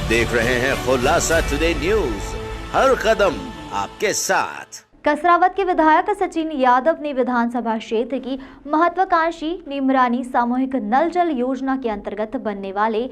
देख रहे हैं खुलासा टुडे न्यूज, हर कदम आपके साथ। कसरावद के विधायक सचिन यादव ने विधानसभा क्षेत्र की महत्वाकांक्षी नीमरानी सामूहिक नल जल योजना के अंतर्गत बनने वाले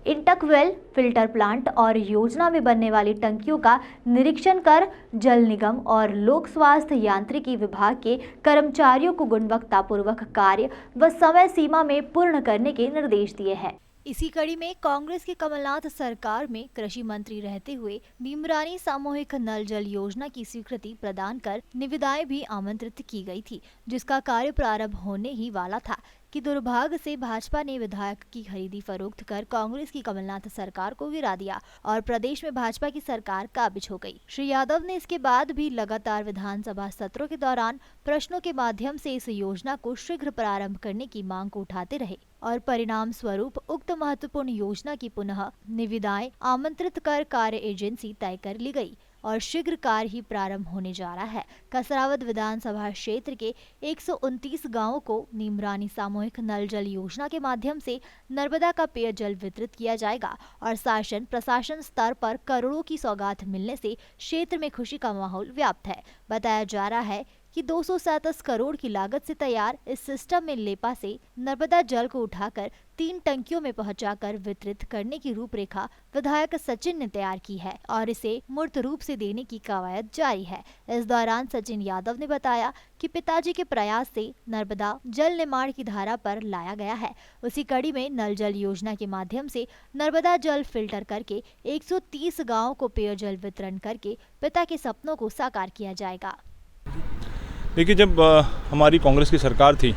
इंटकवेल फिल्टर प्लांट और योजना में बनने वाली टंकियों का निरीक्षण कर जल निगम और लोक स्वास्थ्य यांत्रिकी विभाग के कर्मचारियों को गुणवत्तापूर्वक कार्य व समय सीमा में पूर्ण करने के निर्देश दिए हैं। इसी कड़ी में कांग्रेस की कमलनाथ सरकार में कृषि मंत्री रहते हुए नीमरानी सामूहिक नल जल योजना की स्वीकृति प्रदान कर निविदाएं भी आमंत्रित की गई थी, जिसका कार्य प्रारंभ होने ही वाला था कि दुर्भाग्य से भाजपा ने विधायक की खरीदी फरोख्त कर कांग्रेस की कमलनाथ सरकार को गिरा दिया और प्रदेश में भाजपा की सरकार काबिज हो गई। श्री यादव ने इसके बाद भी लगातार विधानसभा सत्रों के दौरान प्रश्नों के माध्यम से इस योजना को शीघ्र प्रारंभ करने की मांग को उठाते रहे और परिणाम स्वरूप उक्त महत्वपूर्ण योजना की पुनः निविदाएं आमंत्रित कर कार्य एजेंसी तय कर ली गई और शीघ्र कार्य ही प्रारंभ होने जा रहा है। कसरावद विधानसभा क्षेत्र के 129 गांवों को नीमरानी सामूहिक नल जल योजना के माध्यम से नर्मदा का पेयजल वितरित किया जाएगा और शासन प्रशासन स्तर पर करोड़ों की सौगात मिलने से क्षेत्र में खुशी का माहौल व्याप्त है। बताया जा रहा है कि 237 करोड़ की लागत से तैयार इस सिस्टम में लेपा से नर्मदा जल को उठाकर 3 टंकियों में पहुंचाकर वितरित करने की रूपरेखा विधायक सचिन ने तैयार की है और इसे मूर्त रूप से देने की कवायद जारी है। इस दौरान सचिन यादव ने बताया कि पिताजी के प्रयास से नर्मदा जल निर्माण की धारा पर लाया गया है। उसी कड़ी में नल जल योजना के माध्यम से नर्मदा जल फिल्टर करके 130 गाँवों को पेयजल वितरण करके पिता के सपनों को साकार किया जाएगा। देखिए, जब हमारी कांग्रेस की सरकार थी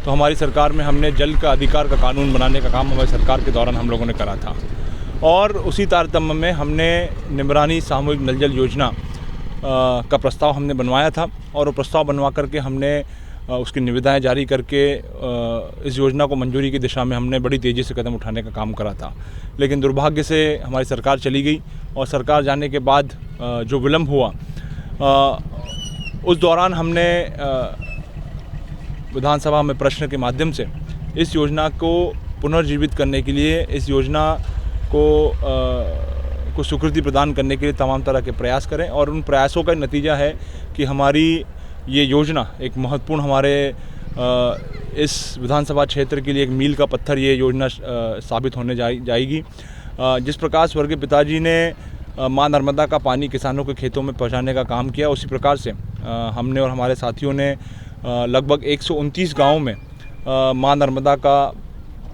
तो हमारी सरकार में हमने जल का अधिकार का कानून बनाने का काम हमारी सरकार के दौरान हम लोगों ने करा था और उसी तारतम्य में हमने नीमरानी सामूहिक नल जल योजना का प्रस्ताव हमने बनवाया था और वो प्रस्ताव बनवा करके हमने उसकी निविदाएं जारी करके इस योजना को मंजूरी की दिशा में हमने बड़ी तेज़ी से कदम उठाने का काम करा था। लेकिन दुर्भाग्य से हमारी सरकार चली गई और सरकार जाने के बाद जो विलम्ब हुआ उस दौरान हमने विधानसभा में प्रश्न के माध्यम से इस योजना को पुनर्जीवित करने के लिए, इस योजना को स्वीकृति प्रदान करने के लिए तमाम तरह के प्रयास करें और उन प्रयासों का नतीजा है कि हमारी ये योजना एक महत्वपूर्ण हमारे इस विधानसभा क्षेत्र के लिए एक मील का पत्थर ये योजना साबित होने जाएगी। जिस प्रकार स्वर्गीय पिताजी ने माँ नर्मदा का पानी किसानों के खेतों में पहुंचाने का काम किया, उसी प्रकार से हमने और हमारे साथियों ने लगभग 129 गांवों में माँ नर्मदा का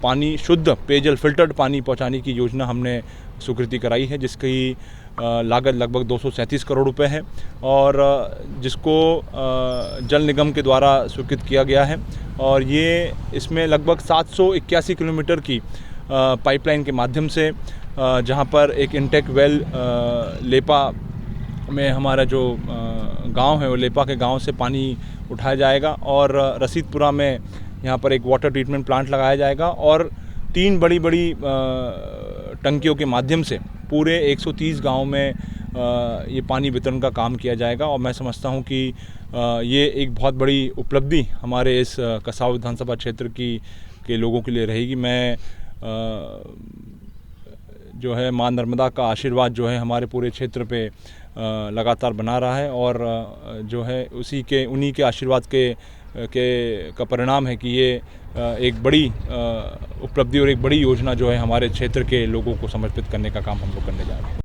पानी, शुद्ध पेयजल फिल्टर्ड पानी पहुंचाने की योजना हमने स्वीकृति कराई है, जिसकी लागत लगभग 237 करोड़ रुपए है और जिसको जल निगम के द्वारा स्वीकृत किया गया है और ये इसमें लगभग 781 किलोमीटर की पाइपलाइन के माध्यम से जहाँ पर एक इंटेक वेल लेपा में हमारा जो गांव है वो लेपा के गांव से पानी उठाया जाएगा और रसीदपुरा में यहाँ पर एक वाटर ट्रीटमेंट प्लांट लगाया जाएगा और 3 बड़ी टंकियों के माध्यम से पूरे 130 गांव में ये पानी वितरण का काम किया जाएगा और मैं समझता हूँ कि ये एक बहुत बड़ी उपलब्धि हमारे इस कसरावद विधानसभा क्षेत्र के लोगों के लिए रहेगी। मैं जो है माँ नर्मदा का आशीर्वाद जो है हमारे पूरे क्षेत्र पे लगातार बना रहा है और जो है उन्हीं के आशीर्वाद का परिणाम है कि ये एक बड़ी उपलब्धि और एक बड़ी योजना जो है हमारे क्षेत्र के लोगों को समर्पित करने का काम हम लोग करने जा रहे हैं।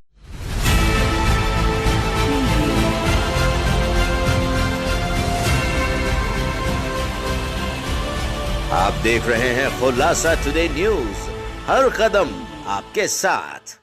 आप देख रहे हैं खुलासा टुडे न्यूज, हर कदम आपके साथ।